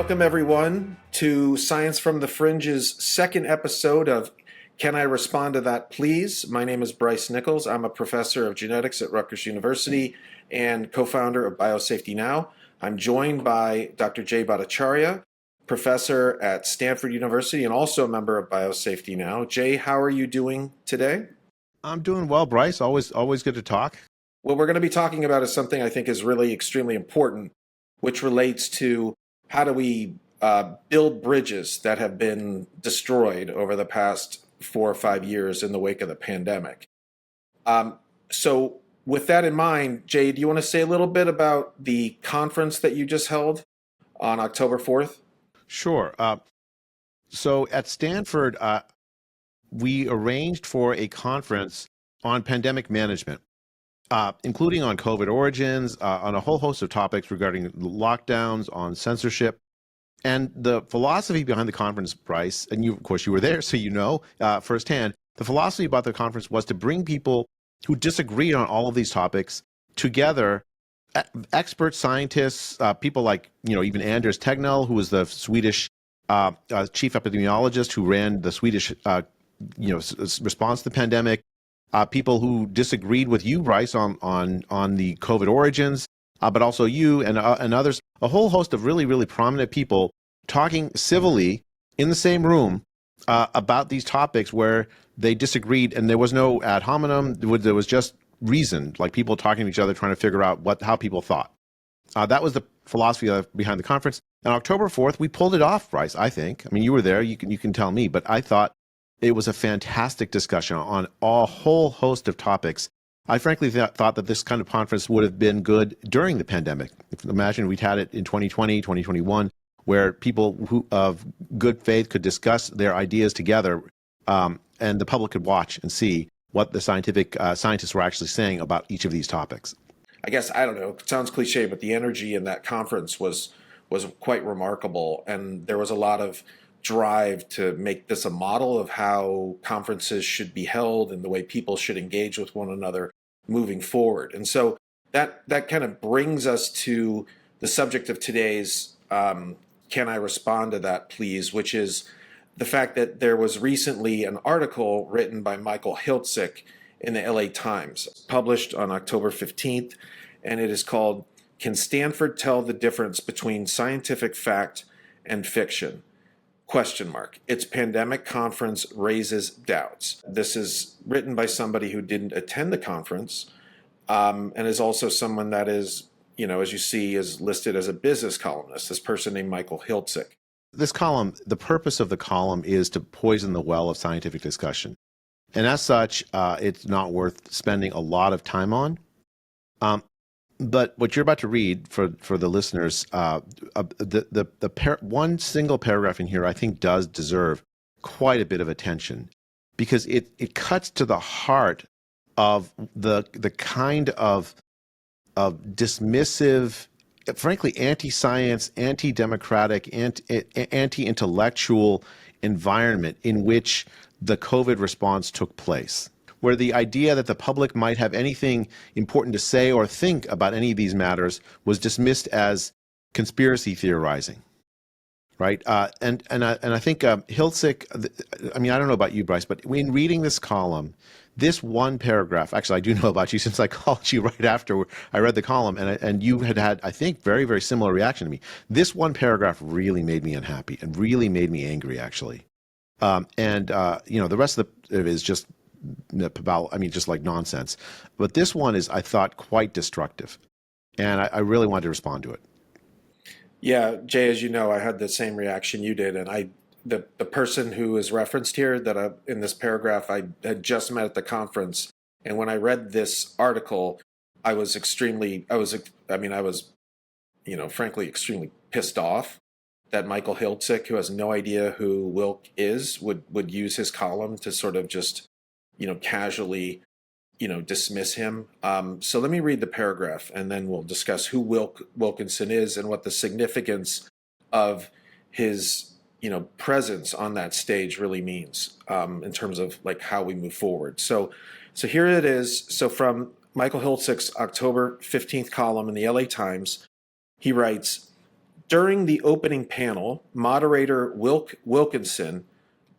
Welcome, everyone, to Science from the Fringe's second episode of Can I Respond to That, Please? My name is Bryce Nickels. I'm a professor of genetics at Rutgers University and co-founder of Biosafety Now. I'm joined by Dr. Jay Bhattacharya, professor at Stanford University and also a member of Biosafety Now. Jay, how are you doing today? I'm doing well, Bryce. Always good to talk. What we're going to be talking about is something I think is really extremely important, which relates to how do we build bridges that have been destroyed over the past 4 or 5 years in the wake of the pandemic. So with that in mind, Jay, do you want to say a little bit about the conference that you just held on October 4th? Sure. So at Stanford, we arranged for a conference on pandemic management, including on COVID origins, on a whole host of topics regarding lockdowns, on censorship. And the philosophy behind the conference, Bryce, and you, of course, you were there, so you know firsthand, the philosophy about the conference was to bring people who disagreed on all of these topics together, expert scientists, people like, even Anders Tegnell, who was the Swedish chief epidemiologist who ran the Swedish, response to the pandemic, people who disagreed with you, Bryce, on the COVID origins, but also you and others, a whole host of really, really prominent people talking civilly in the same room about these topics where they disagreed, and there was no ad hominem. There was just reason, like people talking to each other, trying to figure out how people thought. That was the philosophy behind the conference. And October 4th, we pulled it off, Bryce, I think. I mean, you were there, you can tell me, but I thought it was a fantastic discussion on a whole host of topics. I frankly thought that this kind of conference would have been good during the pandemic. Imagine we'd had it in 2020, 2021, where people who of good faith could discuss their ideas together, and the public could watch and see what the scientists were actually saying about each of these topics. I guess, I don't know, it sounds cliche, but the energy in that conference was quite remarkable, and there was a lot of drive to make this a model of how conferences should be held and the way people should engage with one another moving forward. And so that kind of brings us to the subject of today's Can I Respond to That, Please?, which is the fact that there was recently an article written by Michael Hiltzik in the LA Times, published on October 15th, and it is called, Can Stanford Tell the Difference Between Scientific Fact and Fiction? ? Its pandemic conference raises doubts. This is written by somebody who didn't attend the conference, and is also someone that is, as you see, is listed as a business columnist, this person named Michael Hiltzik. This column, the purpose of the column is to poison the well of scientific discussion. And as such, it's not worth spending a lot of time on. But what you're about to read for the listeners, one single paragraph in here, I think, does deserve quite a bit of attention, because it cuts to the heart of the kind of dismissive, frankly, anti-science, anti-democratic, anti-intellectual environment in which the COVID response took place, where the idea that the public might have anything important to say or think about any of these matters was dismissed as conspiracy theorizing, right? And I think Hiltzik, I mean, I don't know about you, Bryce, but in reading this column, this one paragraph, actually, I do know about you since I called you right after I read the column, and you had, I think, very, very similar reaction to me. This one paragraph really made me unhappy and really made me angry, actually. The rest of it is just just like nonsense. But this one is, I thought, quite destructive. And I really wanted to respond to it. Yeah, Jay, as you know, I had the same reaction you did. And the person who is referenced here in this paragraph, I had just met at the conference. And when I read this article, I was frankly extremely pissed off that Michael Hiltzik, who has no idea who Wilk is, would use his column to sort of just, casually, dismiss him. So let me read the paragraph, and then we'll discuss who Wilk Wilkinson is and what the significance of his, presence on that stage really means in terms of like how we move forward. So here it is. So from Michael Hiltzik's October 15th column in the LA Times, he writes, During the opening panel, moderator Wilk Wilkinson,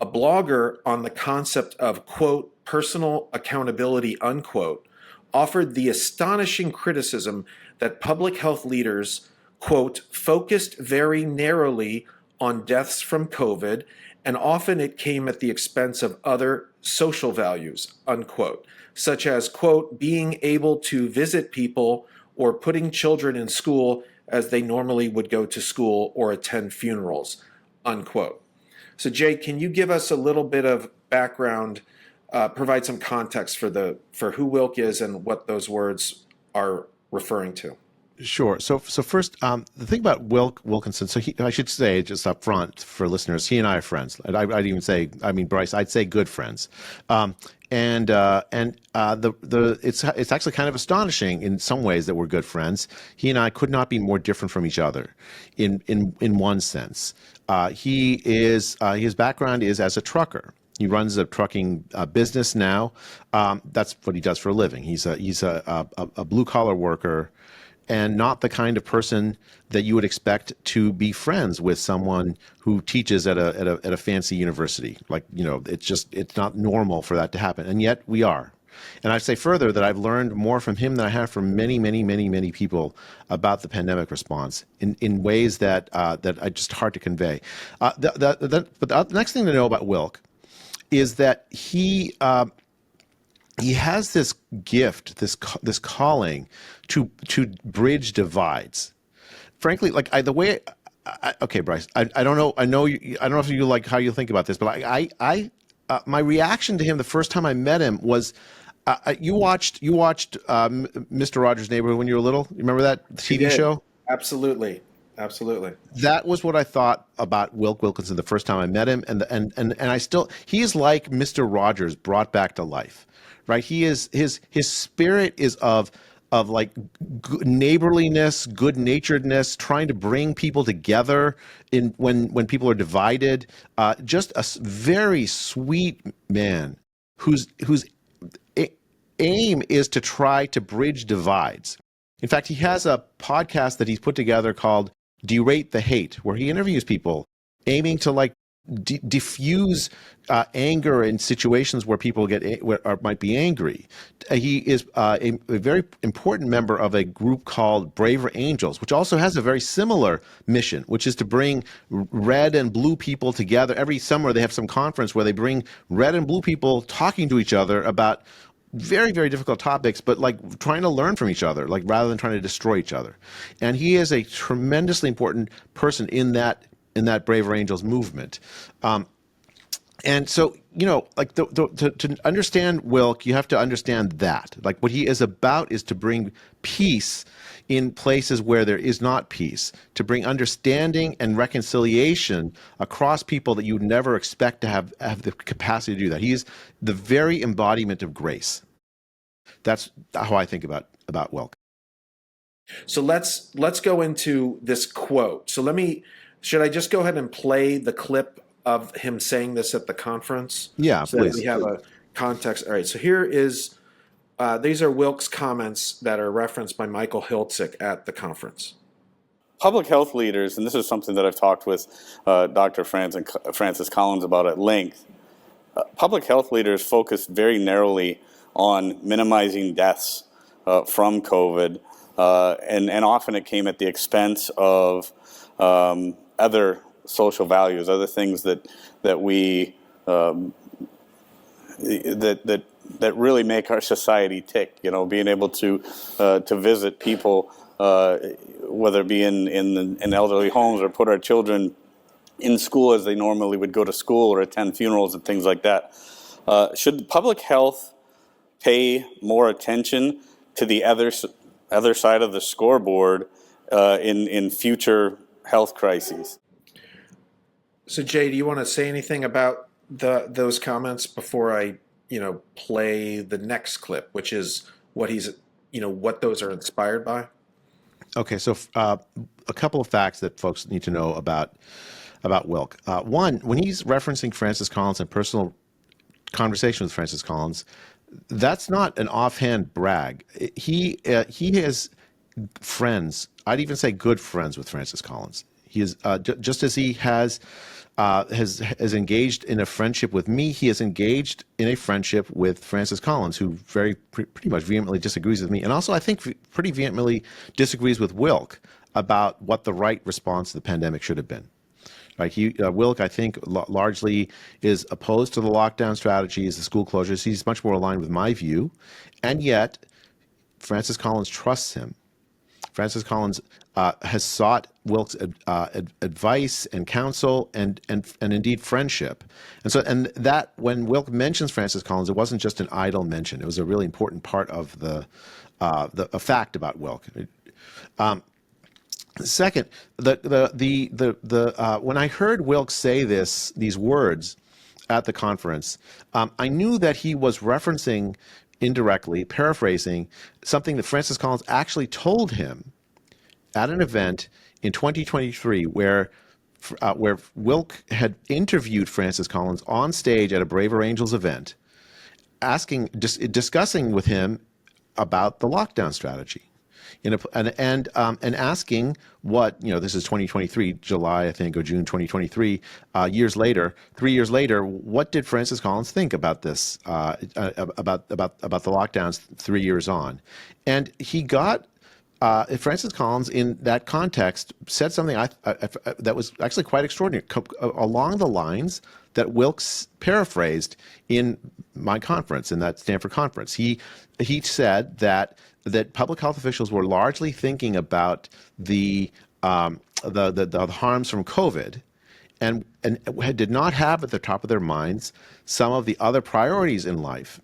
a blogger on the concept of, quote, personal accountability, unquote, offered the astonishing criticism that public health leaders, quote, focused very narrowly on deaths from COVID, and often it came at the expense of other social values, unquote, such as, quote, being able to visit people or putting children in school as they normally would go to school or attend funerals, unquote. So Jay, can you give us a little bit of background, provide some context for who Wilk is and what those words are referring to? Sure. So first, the thing about Wilk Wilkinson. So I should say just up front for listeners, he and I are friends. I'd even say, I mean, Bryce, I'd say good friends. It's actually kind of astonishing in some ways that we're good friends. He and I could not be more different from each other, in one sense. His background is as a trucker. He runs a trucking business now. That's what he does for a living. He's a blue collar worker, and not the kind of person that you would expect to be friends with someone who teaches at a fancy university. Like, it's not normal for that to happen, and yet we are. And I'd say further that I've learned more from him than I have from many, many, many, many people about the pandemic response in ways that are just hard to convey. But the next thing to know about Wilk is that he has this gift, this calling to bridge divides. Frankly, like okay, Bryce, I don't know. I don't know if you like how you think about this, but my reaction to him the first time I met him was, you watched Mr. Rogers' Neighborhood when you were little. You remember that TV show? Absolutely. That was what I thought about Wilk Wilkinson the first time I met him, and he is like Mr. Rogers brought back to life, right? He is his spirit is of like neighborliness, good-naturedness, trying to bring people together when people are divided. Just a very sweet man whose aim is to try to bridge divides. In fact, he has a podcast that he's put together called Derate the Hate, where he interviews people aiming to like diffuse anger in situations where people might be angry. He is a very important member of a group called Braver Angels, which also has a very similar mission, which is to bring red and blue people together. Every summer they have some conference where they bring red and blue people talking to each other about very, very difficult topics, but like trying to learn from each other, like rather than trying to destroy each other. And he is a tremendously important person in that Braver Angels movement. And so, like to understand Wilk, you have to understand that. Like what he is about is to bring peace in places where there is not peace, to bring understanding and reconciliation across people that you would never expect to have the capacity to do that. He is the very embodiment of grace. That's how I think about Wilk. So let's go into this quote. So should I just go ahead and play the clip of him saying this at the conference? Yeah, so please. That we have a context. All right. So here is, these are Wilk's comments that are referenced by Michael Hiltzik at the conference. Public health leaders, and this is something that I've talked with Dr. Francis Collins about at length, public health leaders focus very narrowly on minimizing deaths from COVID, and often it came at the expense of other social values, other things that we that really make our society tick. Being able to visit people, whether it be in elderly homes, or put our children in school as they normally would go to school, or attend funerals and things like that. Should public health pay more attention to the other side of the scoreboard in future health crises? So Jay, do you want to say anything about those comments before I play the next clip, which is what what those are inspired by? Okay, so a couple of facts that folks need to know about Wilk. One, when he's referencing Francis Collins and personal conversation with Francis Collins, that's not an offhand brag. He has friends. I'd even say good friends with Francis Collins. He is just as he has engaged in a friendship with me, he has engaged in a friendship with Francis Collins, who pretty much vehemently disagrees with me, and also I think pretty vehemently disagrees with Wilk about what the right response to the pandemic should have been. Like Wilk, I think, largely is opposed to the lockdown strategies, the school closures. He's much more aligned with my view, and yet Francis Collins trusts him. Francis Collins has sought Wilk's advice and counsel and indeed friendship. And that when Wilk mentions Francis Collins, it wasn't just an idle mention. It was a really important part of the fact about Wilk. Second, when I heard Wilk say these words at the conference, I knew that he was referencing indirectly, paraphrasing something that Francis Collins actually told him at an event in 2023 where Wilk had interviewed Francis Collins on stage at a Braver Angels event, discussing with him about the lockdown strategy. And asking what, this is 2023, July, I think, or June 2023, 3 years later, what did Francis Collins think about this, about the lockdowns 3 years on? And he got, Francis Collins in that context said something that was actually quite extraordinary, along the lines that Wilkes paraphrased in my conference, in that Stanford conference. He said that public health officials were largely thinking about the harms from COVID, and did not have at the top of their minds some of the other priorities in life,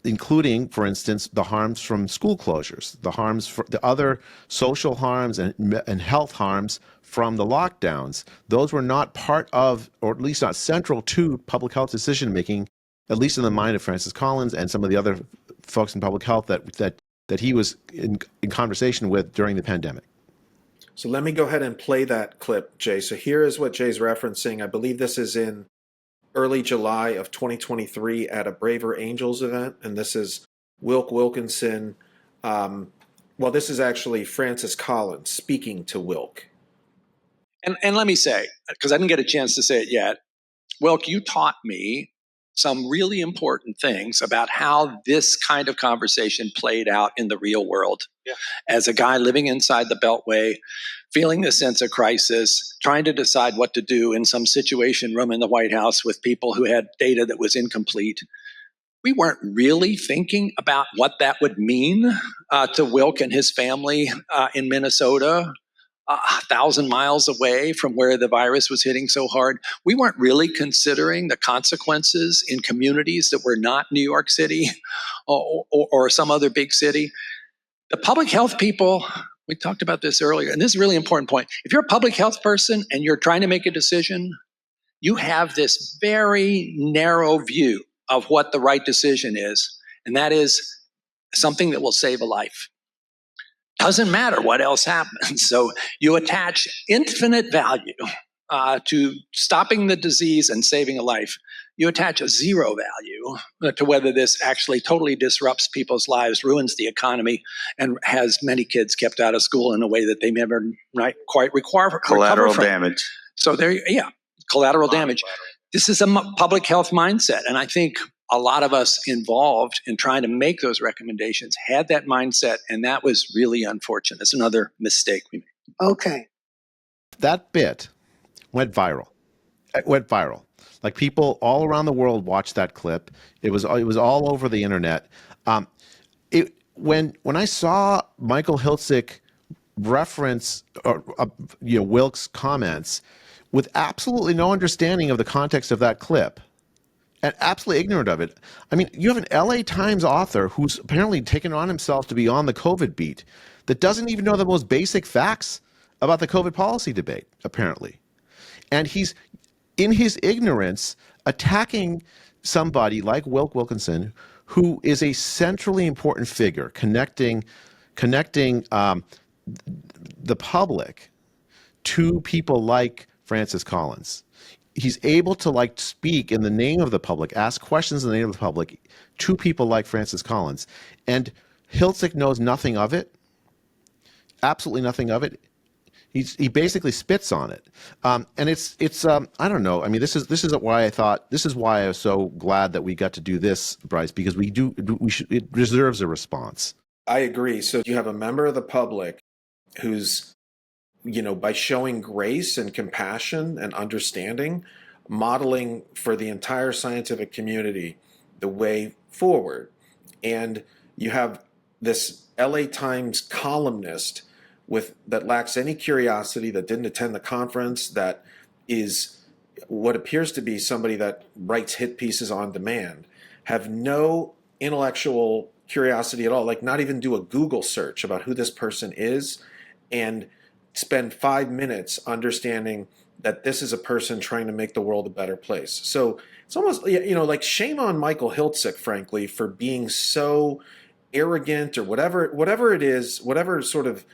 including, for instance, the harms from school closures, the other social harms and health harms from the lockdowns. Those were not part of, or at least not central to, public health decision making, at least in the mind of Francis Collins and some of the other folks in public health that he was in conversation with during the pandemic. So let me go ahead and play that clip, Jay. So here is what Jay's referencing. I believe this is in early July of 2023 at a Braver Angels event, and this is Wilk Wilkinson. This is actually Francis Collins speaking to Wilk. And let me say, because I didn't get a chance to say it yet, Wilk, you taught me some really important things about how this kind of conversation played out in the real world. Yeah. As a guy living inside the Beltway, feeling the sense of crisis, trying to decide what to do in some situation room in the White House with people who had data that was incomplete. We weren't really thinking about what that would mean to Wilk and his family in Minnesota, 1,000 miles away from where the virus was hitting so hard. We weren't really considering the consequences in communities that were not New York City or some other big city. The public health people, we talked about this earlier, and this is a really important point. If you're a public health person and you're trying to make a decision, you have this very narrow view of what the right decision is, and that is something that will save a life. Doesn't matter what else happens. So you attach infinite value to stopping the disease and saving a life. You attach a zero value to whether this actually totally disrupts people's lives, ruins the economy, and has many kids kept out of school in a way that they never quite require. Collateral damage. So collateral damage. This is a public health mindset, and I think a lot of us involved in trying to make those recommendations had that mindset, and that was really unfortunate. It's another mistake we made. Okay. That bit went viral. It went viral. Like, people all around the world watched that clip. It was all over the internet. When I saw Michael Hiltzik reference Wilk's comments with absolutely no understanding of the context of that clip, and absolutely ignorant of it. I mean, you have an LA Times author who's apparently taken on himself to be on the COVID beat that doesn't even know the most basic facts about the COVID policy debate, apparently. And he's, in his ignorance, attacking somebody like Wilk Wilkinson, who is a centrally important figure, connecting the public to people like Francis Collins. He's able to speak in the name of the public, ask questions in the name of the public to people like Francis Collins. And Hiltzik knows nothing of it, absolutely nothing of it. he basically spits on it, and it's I don't know. I mean, this is why I was so glad that we got to do this, Bryce, because it deserves a response. I agree. So you have a member of the public who's, by showing grace and compassion and understanding, modeling for the entire scientific community the way forward. And you have this LA Times columnist that lacks any curiosity, that didn't attend the conference, that is what appears to be somebody that writes hit pieces on demand, have no intellectual curiosity at all, like not even do a Google search about who this person is, and spend 5 minutes understanding that this is a person trying to make the world a better place. So it's almost, like shame on Michael Hiltzik, frankly, for being so arrogant or whatever it is, whatever sort of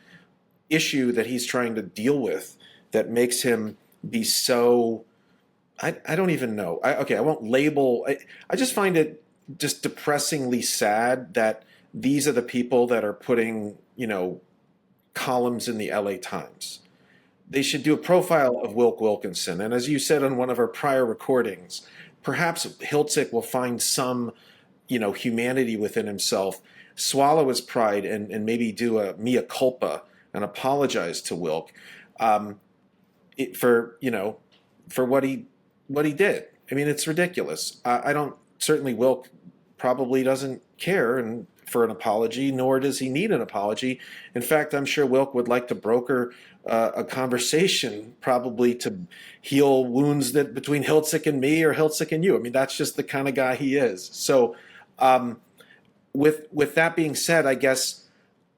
issue that he's trying to deal with that makes him be so, I don't even know. I won't label. I just find it just depressingly sad that these are the people that are putting, columns in the LA Times. They should do a profile of Wilk Wilkinson. And as you said on one of our prior recordings, perhaps Hiltzik will find some, humanity within himself, swallow his pride, and maybe do a mea culpa and apologize to Wilk for what he did. I mean, it's ridiculous. Certainly Wilk probably doesn't care for an apology, nor does he need an apology. In fact, I'm sure Wilk would like to broker a conversation, probably to heal wounds that between Hiltzik and me or Hiltzik and you. I mean, that's just the kind of guy he is. So with that being said, I guess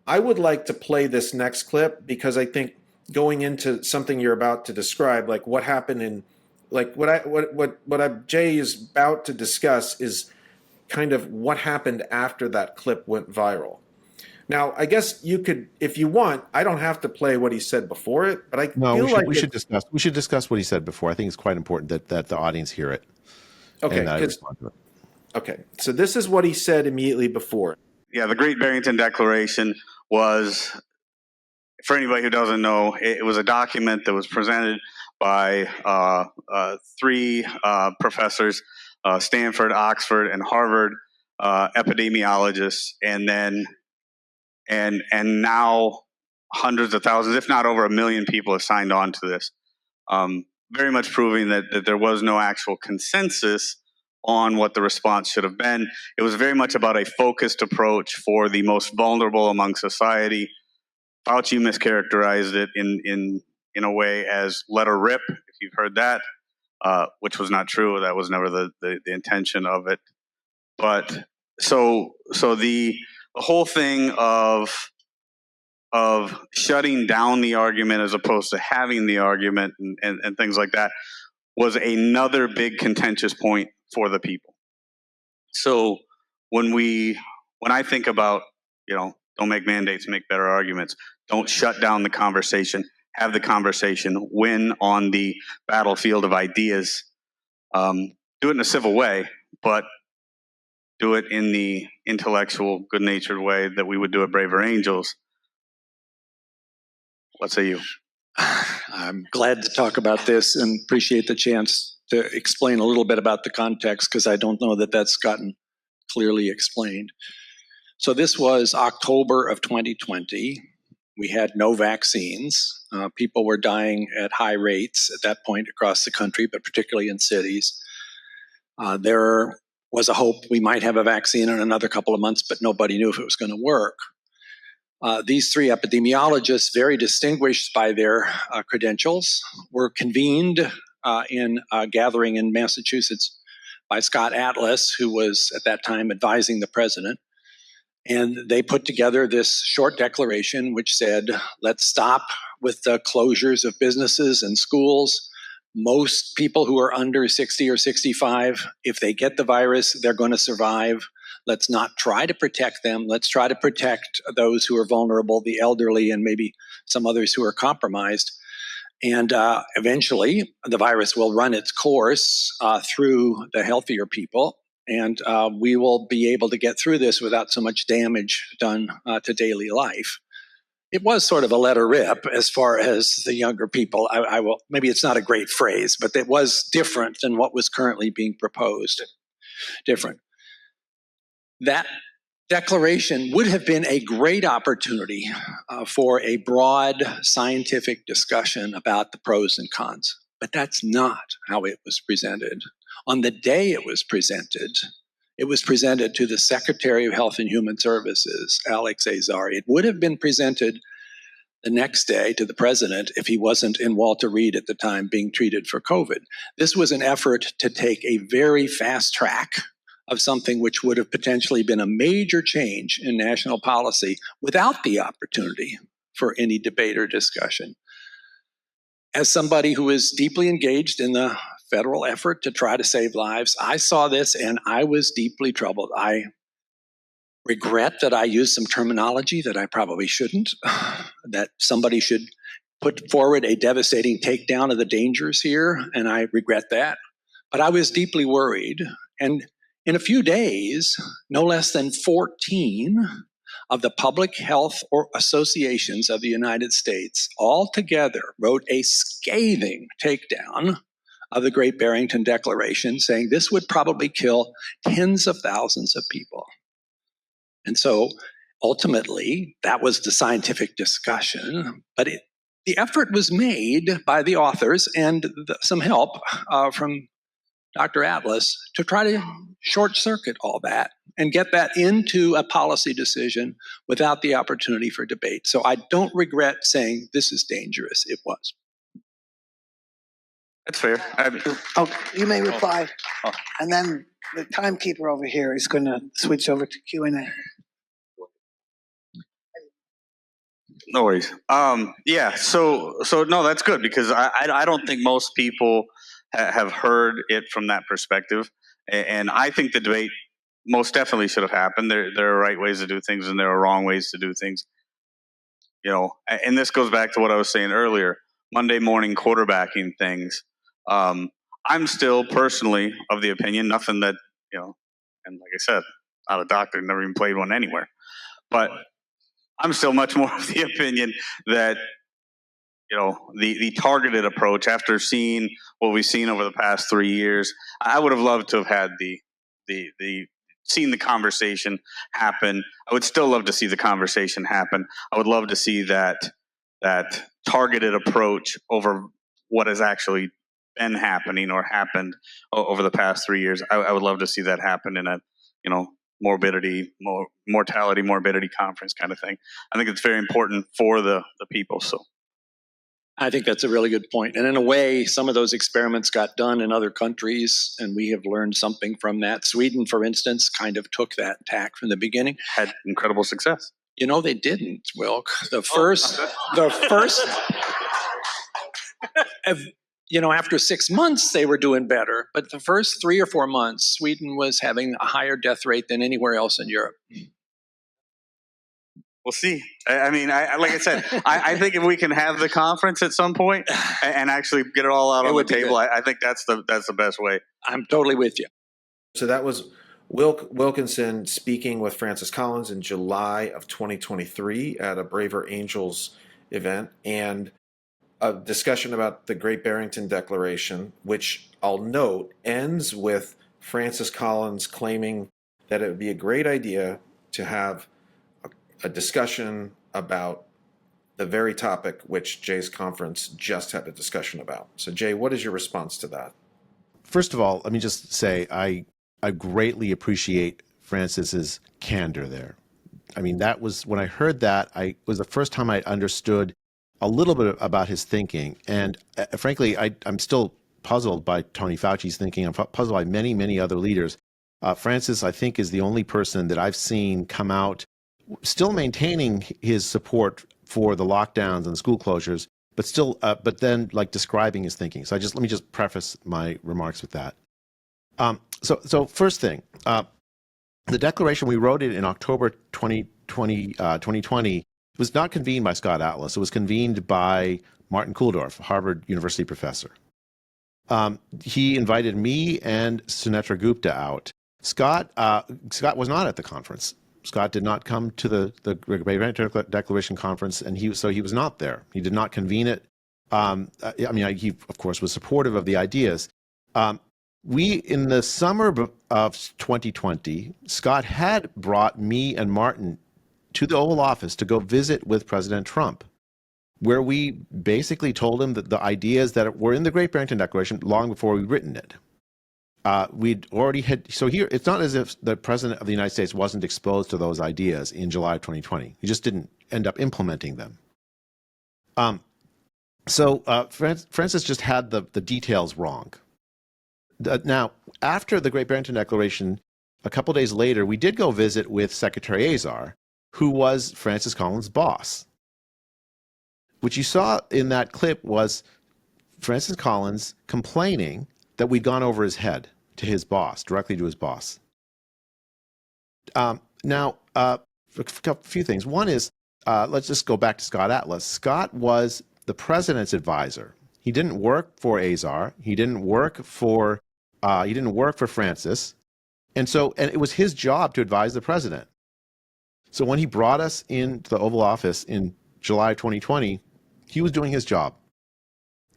I would like to play this next clip, because I think going into something you're about to describe, like what happened in, like what Jay is about to discuss is kind of what happened after that clip went viral. Now, I guess you could, if you want, I don't have to play what he said before it, but we should discuss what he said before. I think it's quite important that the audience hear it. Okay. Okay. So this is what he said immediately before. Yeah, the Great Barrington Declaration was, for anybody who doesn't know, it was a document that was presented by three professors, Stanford, Oxford, and Harvard epidemiologists, and now hundreds of thousands, if not over 1 million people have signed on to this, very much proving that there was no actual consensus on what the response should have been. It was very much about a focused approach for the most vulnerable among society. Fauci mischaracterized it in a way as let her rip, if you've heard that, which was not true. That was never the intention of it. But so the whole thing of shutting down the argument as opposed to having the argument and things like that was another big contentious point for the people. So when I think about, don't make mandates, make better arguments, don't shut down the conversation, have the conversation, win on the battlefield of ideas, do it in a civil way, but do it in the intellectual, good-natured way that we would do at Braver Angels. What say you? I'm glad to talk about this and appreciate the chance to explain a little bit about the context, because I don't know that that's gotten clearly explained. So this was October of 2020. We had no vaccines. People were dying at high rates at that point across the country, but particularly in cities. There was a hope we might have a vaccine in another couple of months, but nobody knew if it was going to work. These three epidemiologists, very distinguished by their credentials, were convened in a gathering in Massachusetts by Scott Atlas, who was at that time advising the president. And they put together this short declaration which said, let's stop with the closures of businesses and schools. Most people who are under 60 or 65, if they get the virus, they're going to survive. Let's not try to protect them. Let's try to protect those who are vulnerable, the elderly, and maybe some others who are compromised. And eventually, the virus will run its course through the healthier people, and we will be able to get through this without so much damage done to daily life. it was sort of a let her rip as far as the younger people. I will, maybe it's not a great phrase, but it was different than what was currently being proposed. Different. That declaration would have been a great opportunity for a broad scientific discussion about the pros and cons, but that's not how it was presented. On the day it was presented to the Secretary of Health and Human Services, Alex Azar. It would have been presented the next day to the president if he wasn't in Walter Reed at the time being treated for COVID. This was an effort to take a very fast track of something which would have potentially been a major change in national policy without the opportunity for any debate or discussion. As somebody who is deeply engaged in the federal effort to try to save lives, I saw this and I was deeply troubled. I regret that I used some terminology that I probably shouldn't, that somebody should put forward a devastating takedown of the dangers here, and I regret that. But I was deeply worried, and in a few days, no less than 14 of the public health associations of the United States all together wrote a scathing takedown of the Great Barrington Declaration, saying this would probably kill tens of thousands of people. And so ultimately, that was the scientific discussion, but the effort was made by the authors and some help from Dr. Atlas to try to short circuit all that and get that into a policy decision without the opportunity for debate. So I don't regret saying this is dangerous. It was. That's fair. Oh, you may reply. And then the timekeeper over here is going to switch over to Q&A. No worries. Yeah. So no, that's good because I don't think most people have heard it from that perspective, and I think the debate most definitely should have happened. There are right ways to do things, and there are wrong ways to do things. You know, and this goes back to what I was saying earlier: Monday morning quarterbacking things. I'm still personally of the opinion, nothing that and like I said, not a doctor, never even played one anywhere, but I'm still much more of the opinion that the targeted approach, after seeing what we've seen over the past 3 years, I would have loved to have had seen the conversation happen. I would still love to see the conversation happen. I would love to see that targeted approach over what has actually been happening or happened over the past 3 years. I would love to see that happen in a mortality, morbidity conference kind of thing. I think it's very important for the people. So I think that's a really good point. And in a way, some of those experiments got done in other countries, and we have learned something from that. Sweden, for instance, kind of took that tack from the beginning. Had incredible success. They didn't, Wilk. After 6 months, they were doing better. But the first 3 or 4 months, Sweden was having a higher death rate than anywhere else in Europe. We'll see. I mean, like I said, I think if we can have the conference at some point and actually get it all out on the table, I think that's the best way. I'm totally with you. So that was Wilk Wilkinson speaking with Francis Collins in July of 2023 at a Braver Angels event, and a discussion about the Great Barrington Declaration, which I'll note ends with Francis Collins claiming that it would be a great idea to have a discussion about the very topic which Jay's conference just had a discussion about. So Jay, what is your response to that? First of all, let me just say I greatly appreciate Francis's candor there. I mean, that was, when I heard that, it was the first time I understood a little bit about his thinking. And frankly, I'm still puzzled by Tony Fauci's thinking. I'm puzzled by many, many other leaders. Francis, I think, is the only person that I've seen come out still maintaining his support for the lockdowns and school closures, but then describing his thinking. So let me just preface my remarks with that. So first thing, the declaration, we wrote it in October 2020, was not convened by Scott Atlas. It was convened by Martin Kulldorff, a Harvard University professor. He invited me and Sunetra Gupta out. Scott was not at the conference. Scott did not come to the Great Barrington Declaration conference, and he was not there. He did not convene it. He of course was supportive of the ideas. We, in the summer of 2020, Scott had brought me and Martin to the Oval Office to go visit with President Trump, where we basically told him that the ideas that were in the Great Barrington Declaration long before we'd written it. We'd already had, so here, it's not as if the President of the United States wasn't exposed to those ideas in July of 2020. He just didn't end up implementing them. Francis just had the details wrong. Now, after the Great Barrington Declaration, a couple days later, we did go visit with Secretary Azar, who was Francis Collins' boss. What you saw in that clip was Francis Collins complaining that we'd gone over his head to his boss, directly to his boss. A few things. One is, let's just go back to Scott Atlas. Scott was the president's advisor. He didn't work for Azar. He didn't work for Francis. And it was his job to advise the president. So when he brought us into the Oval Office in July 2020, he was doing his job.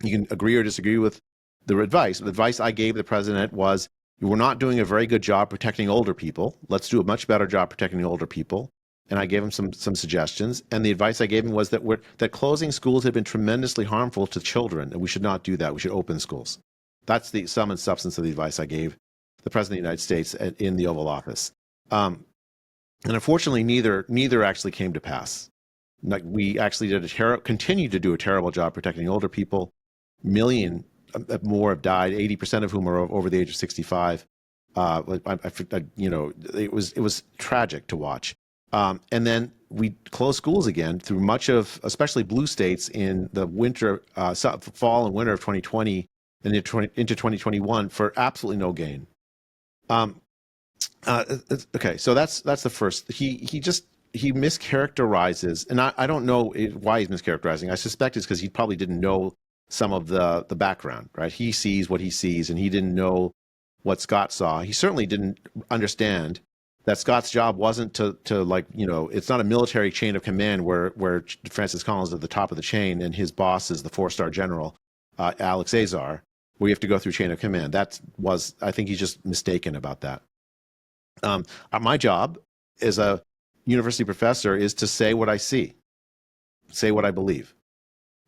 You can agree or disagree with the advice. The advice I gave the president was, we're not doing a very good job protecting older people. Let's do a much better job protecting older people. And I gave him some suggestions. And the advice I gave him was that closing schools had been tremendously harmful to children, and we should not do that. We should open schools. That's the sum and substance of the advice I gave the President of the United States in the Oval Office. And unfortunately, neither actually came to pass. We actually continued to do a terrible job protecting older people. Million more have died, 80% of whom are over the age of 65. It was tragic to watch. And then we closed schools again through much of, especially blue states, in the winter, fall and winter of 2020 and into 2021 for absolutely no gain. Okay, so that's the first. He mischaracterizes, and I don't know why he's mischaracterizing. I suspect it's because he probably didn't know some of the background, right? He sees what he sees, and he didn't know what Scott saw. He certainly didn't understand that Scott's job wasn't to it's not a military chain of command where Francis Collins is at the top of the chain and his boss is the 4-star general, Alex Azar, where you have to go through chain of command. I think he's just mistaken about that. My job as a university professor is to say what I see, say what I believe.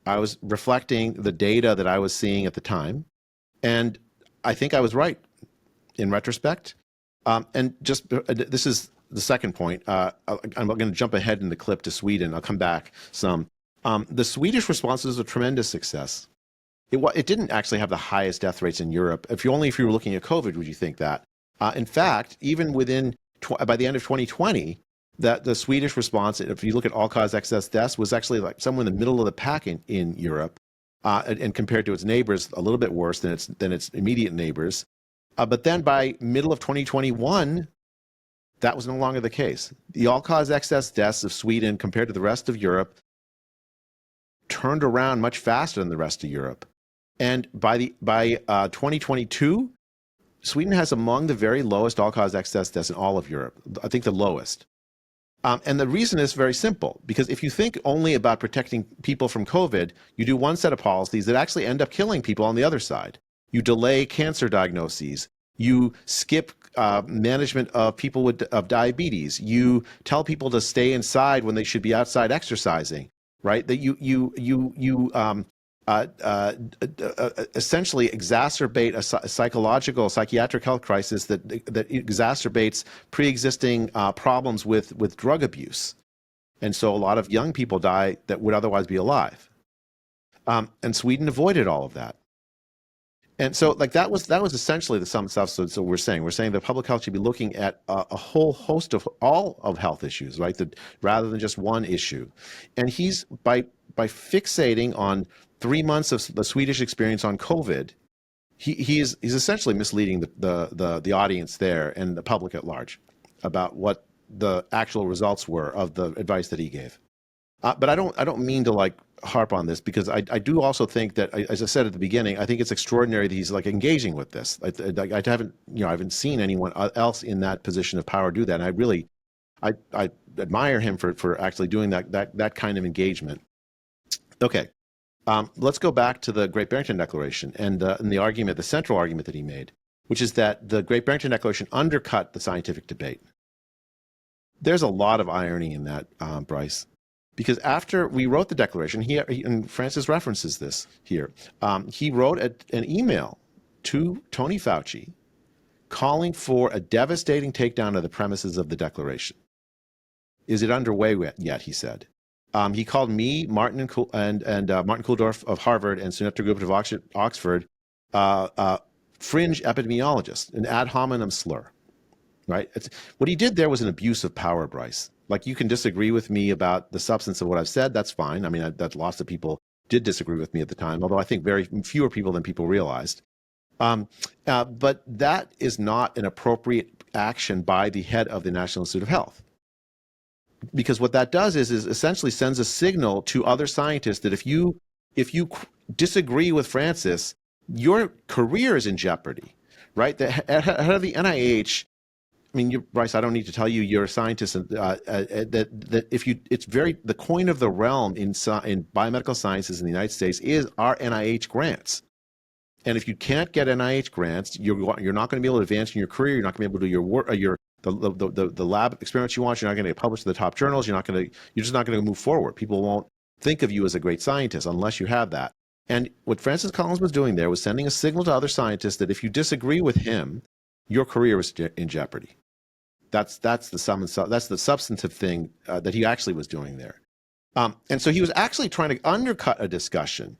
I was reflecting the data that I was seeing at the time, and I think I was right in retrospect. And just this is the second point. I'm going to jump ahead in the clip to Sweden. I'll come back some. The Swedish response was a tremendous success. It didn't actually have the highest death rates in Europe. If you were looking at COVID, would you think that? In fact, even by the end of 2020, that the Swedish response, if you look at all-cause excess deaths, was actually like somewhere in the middle of the pack in Europe, and compared to its neighbors, a little bit worse than its immediate neighbors. But then by middle of 2021, that was no longer the case. The all-cause excess deaths of Sweden compared to the rest of Europe turned around much faster than the rest of Europe. And by 2022, Sweden has among the very lowest all-cause excess deaths in all of Europe. I think the lowest. And the reason is very simple, because if you think only about protecting people from COVID, you do one set of policies that actually end up killing people on the other side. You delay cancer diagnoses. You skip management of people of diabetes. You tell people to stay inside when they should be outside exercising, right? That you essentially exacerbate a psychiatric health crisis that exacerbates pre-existing problems with drug abuse. And so a lot of young people die that would otherwise be alive. And Sweden avoided all of that. And so that was essentially the sum substance that we're saying. We're saying that public health should be looking at a whole host of all of health issues, right? Rather than just one issue. And he's by fixating on 3 months of the Swedish experience on COVID, he's essentially misleading the audience there and the public at large about what the actual results were of the advice that he gave. But I don't mean to harp on this, because I do also think that, as I said at the beginning, I think it's extraordinary that he's engaging with this. I haven't seen anyone else in that position of power do that. And I admire him for actually doing that kind of engagement. Okay, let's go back to the Great Barrington Declaration and the argument, the central argument that he made, which is that the Great Barrington Declaration undercut the scientific debate. There's a lot of irony in that, Bryce, because after we wrote the declaration, and Francis references this here, he wrote an email to Tony Fauci calling for a devastating takedown of the premises of the declaration. Is it underway yet? He said. He called me, Martin and Martin Kulldorff of Harvard and Sunita Gupta of Oxford fringe epidemiologists, an ad hominem slur. Right? What he did there was an abuse of power, Bryce. Like, you can disagree with me about the substance of what I've said. That's fine. I mean, that lots of people did disagree with me at the time, although I think very fewer people than people realized. But that is not an appropriate action by the head of the National Institute of Health. Because what that does is essentially sends a signal to other scientists that if you disagree with Francis, your career is in jeopardy, right? The head of the NIH, I mean, Bryce, I don't need to tell you, you're a scientist, and that if you, it's the coin of the realm in biomedical sciences in the United States is our NIH grants. And if you can't get NIH grants, you're not going to be able to advance in your career. You're not going to be able to do your work, the lab experiments you want. You're not going to get published in the top journals. You're just not going to move forward. People won't think of you as a great scientist unless you have that. And what Francis Collins was doing there was sending a signal to other scientists that if you disagree with him, your career is in jeopardy. That's the substantive thing that he actually was doing there. And so he was actually trying to undercut a discussion.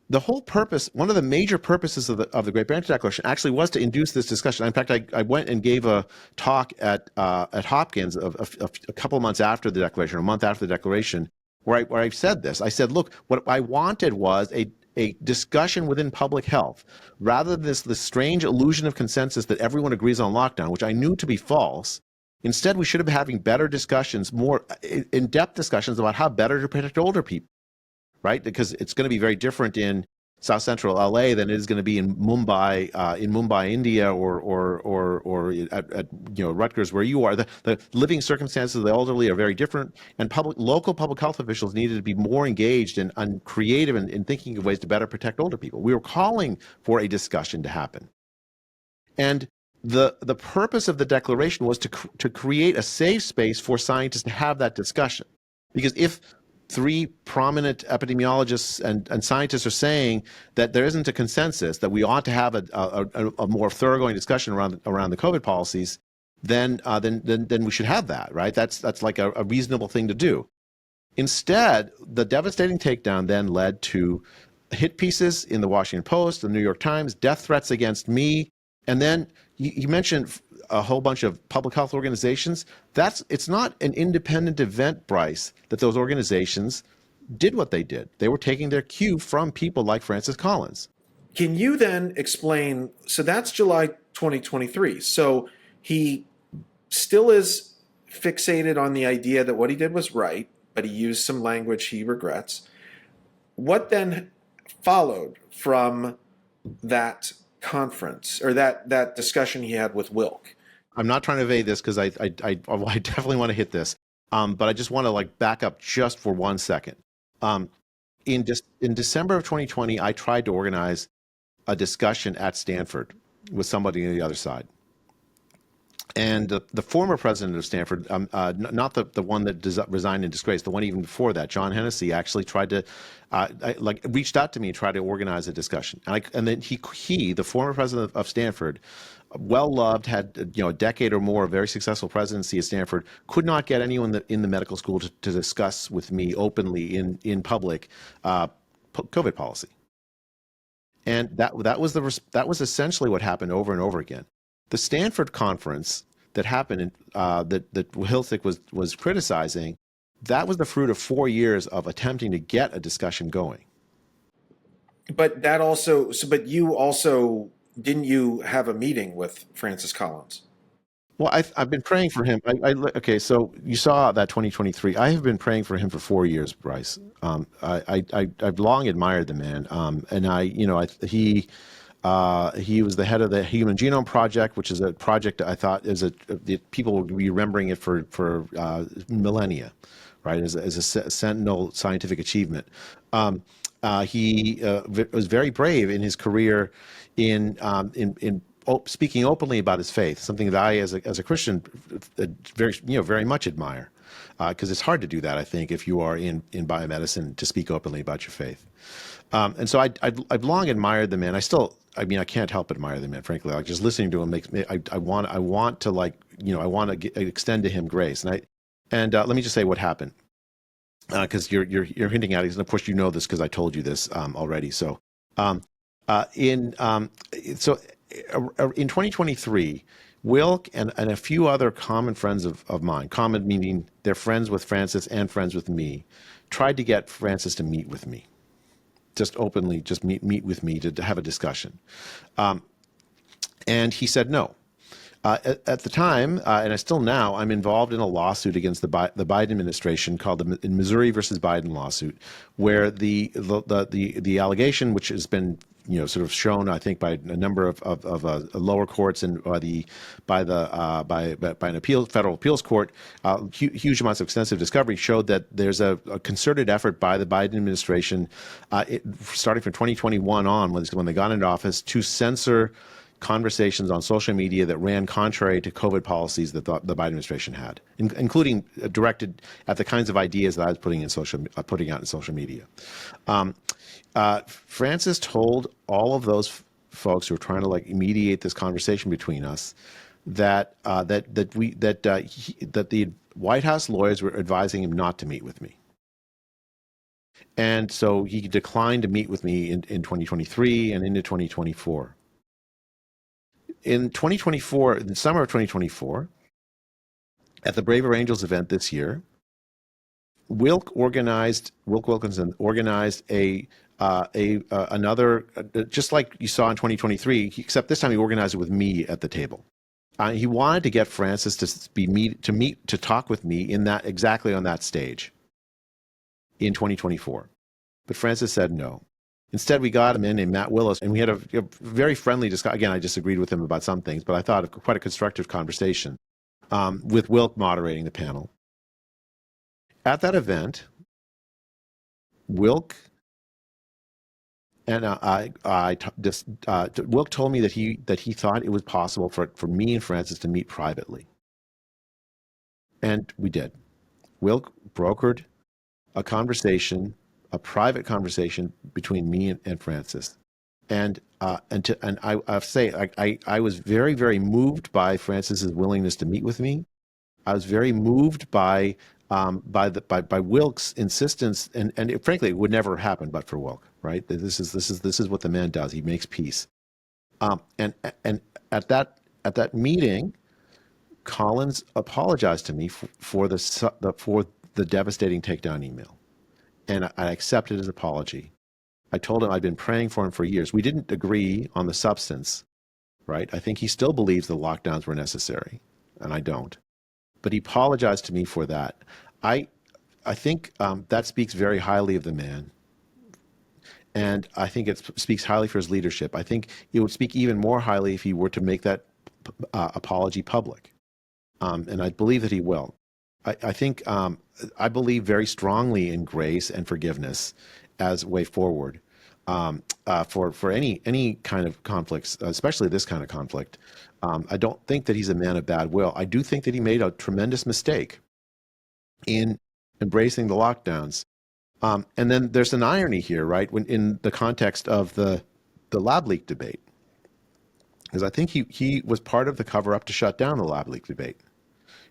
The whole purpose, one of the major purposes of the Great Barrington Declaration actually was to induce this discussion. In fact, I went and gave a talk at Hopkins a couple of months after the Declaration, or a month after the Declaration, where I said this. I said, look, what I wanted was a discussion within public health, rather than this strange illusion of consensus that everyone agrees on lockdown, which I knew to be false. Instead, we should have been having better discussions, more in-depth discussions about how better to protect older people, right? Because it's going to be very different in South Central LA than it is going to be in Mumbai, India, or at Rutgers, where you are. The living circumstances of the elderly are very different, and local public health officials needed to be more engaged and creative in thinking of ways to better protect older people. We were calling for a discussion to happen, and the purpose of the declaration was to create a safe space for scientists to have that discussion, because if three prominent epidemiologists and scientists are saying that there isn't a consensus that we ought to have a more thoroughgoing discussion around the COVID policies, then we should have that, right? That's like a reasonable thing to do. Instead, the devastating takedown then led to hit pieces in the Washington Post, the New York Times, death threats against me, and then you mentioned a whole bunch of public health organizations. It's not an independent event, Bryce, that those organizations did what they did. They were taking their cue from people like Francis Collins. Can you then explain, so that's July 2023. So he still is fixated on the idea that what he did was right, but he used some language he regrets. What then followed from that conference, or that discussion he had with Wilk? I'm not trying to evade this because I definitely want to hit this, but I just want to back up just for 1 second. In December of 2020, I tried to organize a discussion at Stanford with somebody on the other side. And the former president of Stanford, not the one that resigned in disgrace, the one even before that, John Hennessy, actually tried to, reached out to me and tried to organize a discussion. And then he, the former president of Stanford, well-loved, had a decade or more of very successful presidency at Stanford, could not get anyone in the medical school to discuss with me openly in public COVID policy. And that was essentially what happened over and over again. The Stanford conference that happened, that Hilsick was criticizing, that was the fruit of 4 years of attempting to get a discussion going. But didn't you have a meeting with Francis Collins? Well, I've been praying for him. Okay, so you saw that 2023. I have been praying for him for 4 years, Bryce. I've long admired the man, and He was the head of the Human Genome Project, which is a project I thought people will be remembering it for millennia, right? As a sentinel scientific achievement. He was very brave in his career in speaking openly about his faith, something that I, as a Christian, very much admire, because it's hard to do that, I think, if you are in biomedicine, to speak openly about your faith. And so I've long admired the man. I can't help but admire the man, frankly. Like, just listening to him makes me, I want to extend to him grace. And let me just say what happened, because you're hinting at it, and of course you know this because I told you this already. So, in 2023, Wilk and a few other common friends of mine, common meaning they're friends with Francis and friends with me, tried to get Francis to meet with me. Just openly, just meet with me to have a discussion. And he said no. At the time, and I still now, I'm involved in a lawsuit against the Biden administration called the Missouri versus Biden lawsuit, where the allegation, which has been sort of shown, I think, by a number of lower courts and by an federal appeals court, huge amounts of extensive discovery showed that there's a concerted effort by the Biden administration, starting from 2021 on, when they got into office, to censor conversations on social media that ran contrary to COVID policies that the Biden administration had, including directed at the kinds of ideas that I was putting out in social media. Francis told all of those folks who were trying to mediate this conversation between us that the White House lawyers were advising him not to meet with me. And so he declined to meet with me in 2023 and into 2024. In 2024, in the summer of 2024, at the Braver Angels event this year, Wilk Wilkinson organized another, just like you saw in 2023, except this time he organized it with me at the table. He wanted to get Francis to talk with me exactly on that stage in 2024, but Francis said no. Instead, we got a man named Matt Willis, and we had a very friendly discussion. Again, I disagreed with him about some things, but I thought quite a constructive conversation, with Wilk moderating the panel. At that event, Wilk and Wilk told me that he thought it was possible for me and Francis to meet privately, and we did. Wilk brokered a private conversation between me and Francis, and I was very, very moved by Francis's willingness to meet with me. I was very moved by Wilk's insistence, and frankly, it would never happen but for Wilk, right? This is what the man does. He makes peace. And at that meeting, Collins apologized to me for the devastating takedown email. And I accepted his apology. I told him I'd been praying for him for years. We didn't agree on the substance, right? I think he still believes the lockdowns were necessary, and I don't. But he apologized to me for that. I think that speaks very highly of the man, and I think it speaks highly for his leadership. I think it would speak even more highly if he were to make that apology public, and I believe that he will. I believe very strongly in grace and forgiveness as a way forward for any kind of conflicts, especially this kind of conflict. I don't think that he's a man of bad will. I do think that he made a tremendous mistake in embracing the lockdowns. And then there's an irony here, right? When in the context of the lab leak debate, because I think he was part of the cover up to shut down the lab leak debate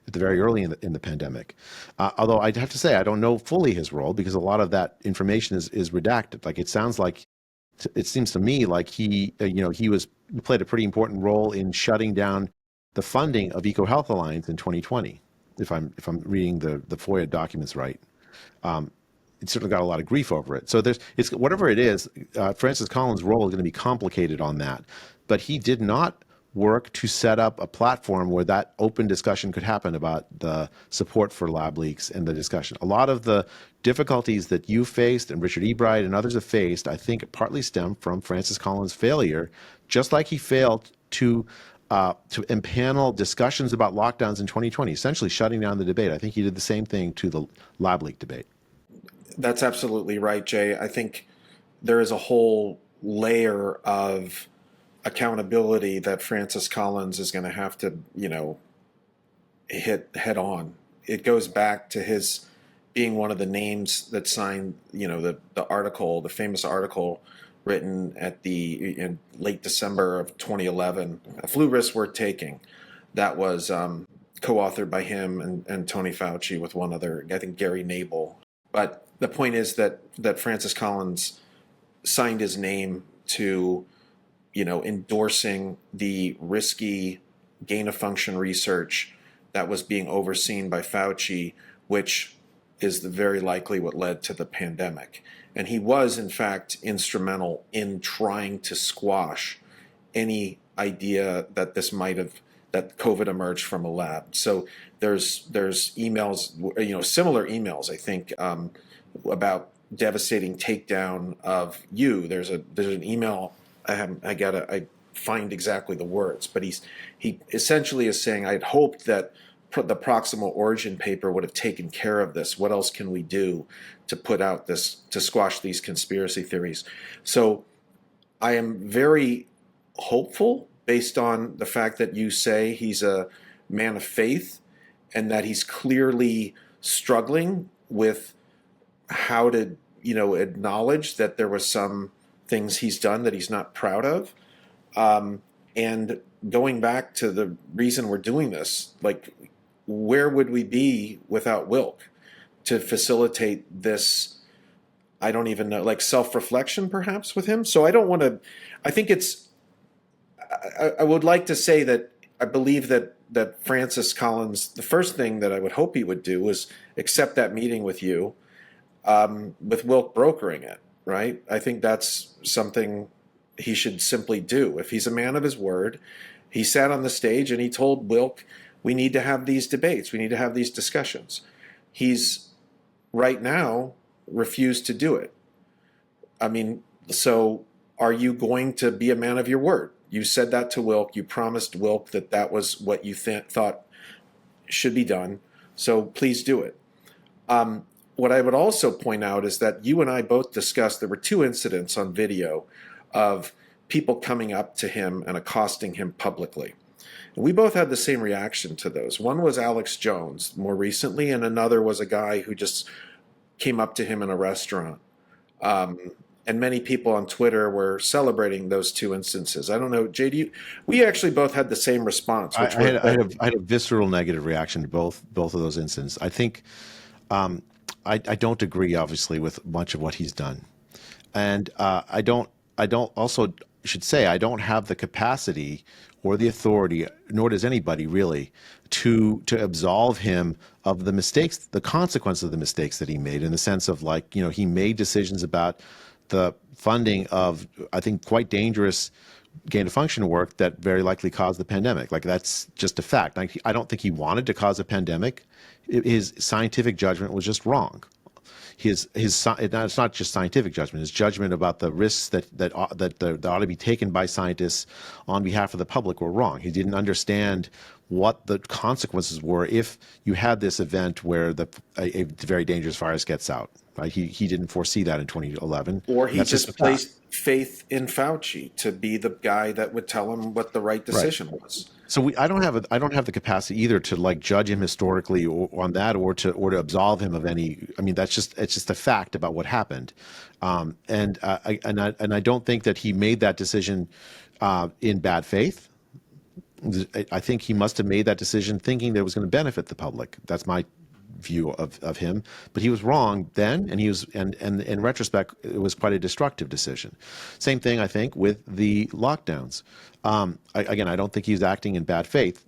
at the very early in the pandemic. Although I'd have to say I don't know fully his role, because a lot of that information is redacted. It seems to me like he played a pretty important role in shutting down the funding of EcoHealth Alliance in 2020. If I'm reading the FOIA documents right, it certainly got a lot of grief over it. So whatever it is, Francis Collins' role is going to be complicated on that, but he did not work to set up a platform where that open discussion could happen about the support for lab leaks and the discussion. A lot of the difficulties that you faced and Richard Ebright and others have faced, I think partly stem from Francis Collins' failure, just like he failed to impanel discussions about lockdowns in 2020, essentially shutting down the debate. I think he did the same thing to the lab leak debate. That's absolutely right, Jay. I think there is a whole layer of accountability that Francis Collins is going to have to, hit head on. It goes back to his being one of the names that signed, the article, the famous article written in late December of 2011, Flu Risks Worth Taking. That was co-authored by him and Tony Fauci with one other, I think Gary Nabel. But the point is that Francis Collins signed his name to endorsing the risky gain-of-function research that was being overseen by Fauci, which is very likely what led to the pandemic. And he was, in fact, instrumental in trying to squash any idea that that COVID emerged from a lab. So there's emails, similar emails, I think, about devastating takedown of you. There's an email. I find exactly the words, but he essentially is saying, I'd hoped that the proximal origin paper would have taken care of this. What else can we do to put out this, to squash these conspiracy theories? So I am very hopeful based on the fact that you say he's a man of faith and that he's clearly struggling with how to, acknowledge that there was some things he's done that he's not proud of. And going back to the reason we're doing this, like, where would we be without Wilk to facilitate this? I don't even know, like self-reflection perhaps with him. So I think I would like to say that I believe that Francis Collins, the first thing that I would hope he would do was accept that meeting with you, with Wilk brokering it, right? I think that's something he should simply do. If he's a man of his word, he sat on the stage and he told Wilk, we need to have these debates. We need to have these discussions. He's right now refused to do it. I mean, so are you going to be a man of your word? You said that to Wilk. You promised Wilk that was what you thought should be done. So please do it. What I would also point out is that you and I both discussed there were 2 incidents on video of people coming up to him and accosting him publicly. And we both had the same reaction to those. One was Alex Jones more recently, and another was a guy who just came up to him in a restaurant. And many people on Twitter were celebrating those 2 instances. I don't know, Jay, we actually both had the same response. I had a visceral negative reaction to both of those incidents. I think I don't agree, obviously, with much of what he's done, and I don't also should say I don't have the capacity or the authority, nor does anybody really, to absolve him of the mistakes, the consequences of the mistakes that he made, in the sense of, like, he made decisions about the funding of, I think, quite dangerous gain-of-function work that very likely caused the pandemic. Like, that's just a fact. I don't think he wanted to cause a pandemic. His scientific judgment was just wrong. It's not just scientific judgment. His judgment about the risks that ought to be taken by scientists on behalf of the public were wrong. He didn't understand what the consequences were if you had this event where a very dangerous virus gets out. Right? He didn't foresee that in 2011. Or he just placed faith in Fauci to be the guy that would tell him what the right decision was. So I don't have the capacity either to, like, judge him historically on that, or to absolve him of any. I mean, it's just a fact about what happened, and I don't think that he made that decision in bad faith. I think he must have made that decision thinking that it was going to benefit the public. That's my view of him, but he was wrong then, and in retrospect, it was quite a destructive decision. Same thing, I think, with the lockdowns. Again, I don't think he's acting in bad faith,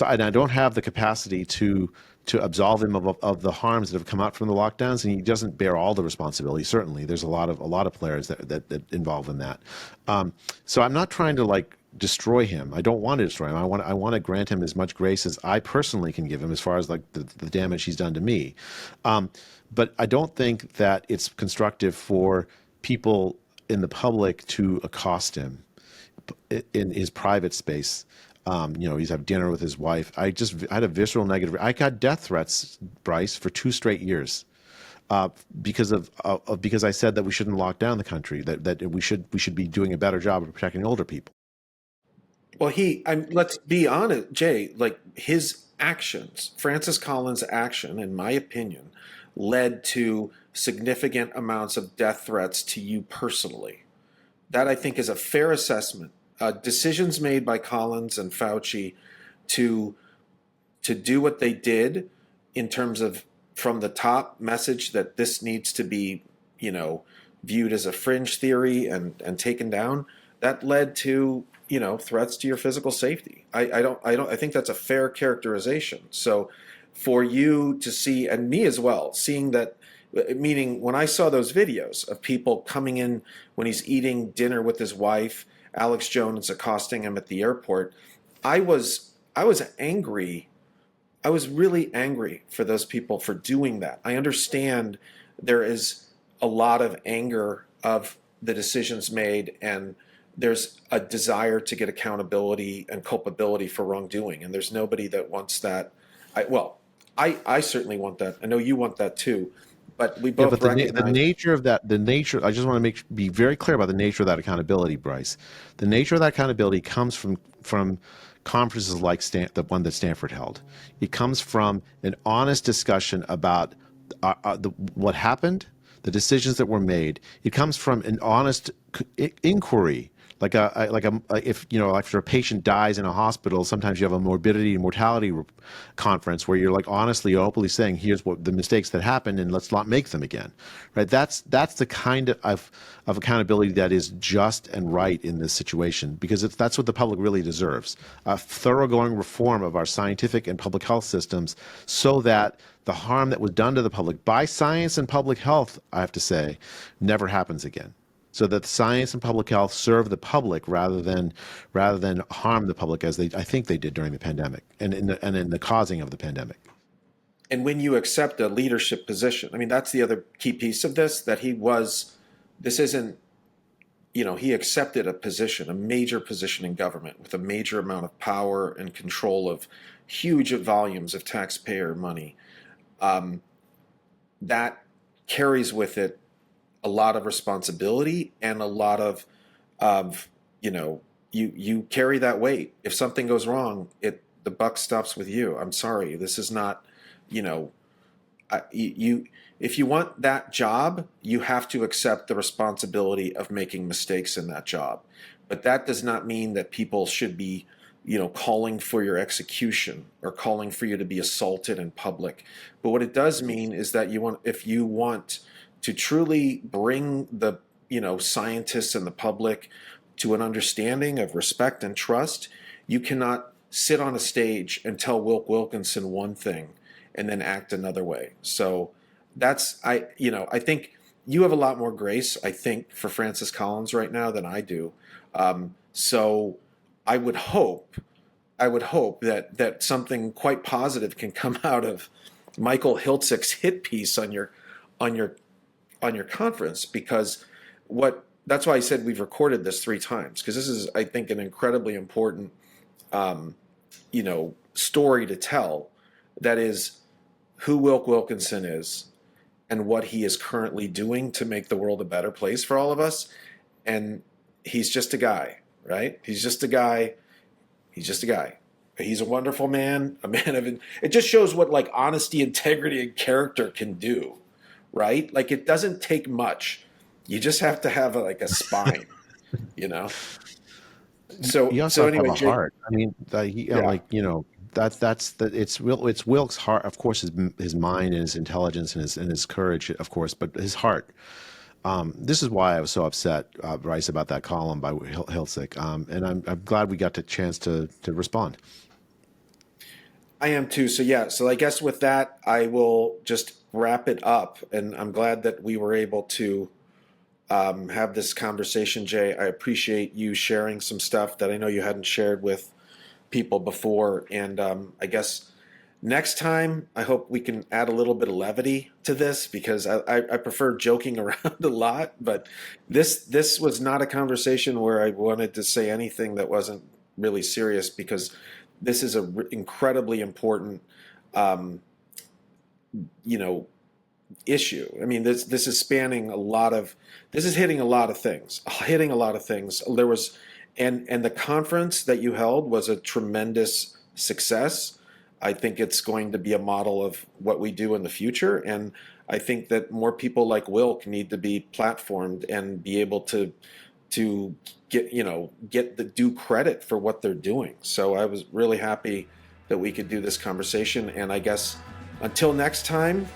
and I don't have the capacity to absolve him of the harms that have come out from the lockdowns, and he doesn't bear all the responsibility. Certainly, there's a lot of players that involved in that. So I'm not trying to, like, destroy him. I don't want to destroy him. I want to grant him as much grace as I personally can give him, as far as like the damage he's done to me. But I don't think that it's constructive for people in the public to accost him in his private space. He's having dinner with his wife. I had a visceral negative. I got death threats, Bryce, for 2 straight years. Because I said that we shouldn't lock down the country, that we should be doing a better job of protecting older people. Well, let's be honest, Jay, like his actions, Francis Collins' action, in my opinion, led to significant amounts of death threats to you personally. That, I think, is a fair assessment. Decisions made by Collins and Fauci to do what they did in terms of from the top message that this needs to be, viewed as a fringe theory and taken down, that led to, threats to your physical safety. I think that's a fair characterization. So for you to see, and me as well, seeing that, meaning when I saw those videos of people coming in when he's eating dinner with his wife, Alex Jones accosting him at the airport, I was angry. I was really angry for those people for doing that. I understand there is a lot of anger of the decisions made, and there's a desire to get accountability and culpability for wrongdoing, and there's nobody that wants that. I certainly want that. I know you want that too, but we both recognize the nature of that. I just want to be very clear about the nature of that accountability, Bryce. The nature of that accountability comes from conferences like the one that Stanford held. It comes from an honest discussion about what happened, the decisions that were made. It comes from an honest inquiry. If after a patient dies in a hospital, sometimes you have a morbidity and mortality conference where you're like honestly, openly saying, here's what the mistakes that happened, and let's not make them again, right? That's the kind of accountability that is just and right in this situation, because that's what the public really deserves: a thoroughgoing reform of our scientific and public health systems, so that the harm that was done to the public by science and public health, I have to say, never happens again. So that science and public health serve the public rather than harm the public, as I think they did during the pandemic and in the causing of the pandemic. And when you accept a leadership position, I mean, that's the other key piece of this, that he accepted a position, a major position in government with a major amount of power and control of huge volumes of taxpayer money. That carries with it a lot of responsibility and a lot of you carry that weight. If something goes wrong, the buck stops with you. I'm sorry. This is not, if you want that job, you have to accept the responsibility of making mistakes in that job. But that does not mean that people should be, calling for your execution or calling for you to be assaulted in public. But what it does mean is that if you want to truly bring the, scientists and the public to an understanding of respect and trust, you cannot sit on a stage and tell Wilk Wilkinson one thing and then act another way. So I think you have a lot more grace, I think, for Francis Collins right now than I do. So I would hope that something quite positive can come out of Michael Hiltzick's hit piece on your conference, because that's why I said we've recorded this 3 times, because this is, I think, an incredibly important story to tell. That is who Wilk Wilkinson is and what he is currently doing to make the world a better place for all of us. And he's just a guy, right? He's just a guy. He's a wonderful man, a man of it. Just shows what like honesty, integrity, and character can do, right? Like, it doesn't take much. You just have to have a spine, So you also anyway, have a heart. I mean, it's Wilk's heart, of course, his mind and his intelligence and his courage, of course, but his heart. This is why I was so upset, Bryce, about that column by Hiltzick, and I'm glad we got the chance to respond. I am too. So I guess with that, I will just wrap it up, and I'm glad that we were able to have this conversation, Jay. I appreciate you sharing some stuff that I know you hadn't shared with people before. And I guess next time, I hope we can add a little bit of levity to this, because I prefer joking around a lot. But this was not a conversation where I wanted to say anything that wasn't really serious, because this is a incredibly important, issue. I mean, this is spanning a lot of, this is hitting a lot of things. There was, and the conference that you held was a tremendous success. I think it's going to be a model of what we do in the future, and I think that more people like Wilk need to be platformed and be able to get the due credit for what they're doing. So I was really happy that we could do this conversation, and I guess until next time,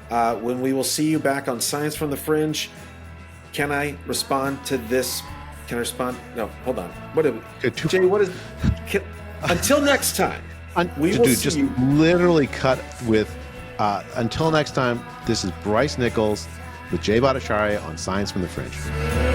when we will see you back on Science from the Fringe, can I respond to this? Can I respond? No, hold on. Jay, what is? Until next time, we will see just you. Literally cut with. Until next time, this is Bryce Nickels with Jay Bhattacharya on Science from the Fringe.